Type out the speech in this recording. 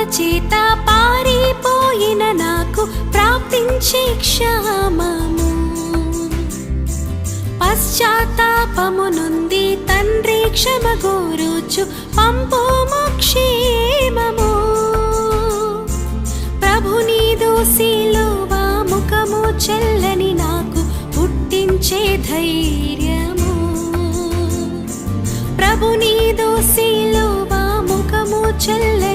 చేత పారిపోయిన నాకు ప్రాప్తించే క్షేమము. పశ్చాత్తాపము నుండి తండ్రి క్షమ కోరుచు పంపుము క్షేమము. ప్రభునీదు శిలువ ముఖము చెల్లని నాకు పుట్టించే ధైర్యము. ప్రభునీదు శిలువ ముఖము చెల్ల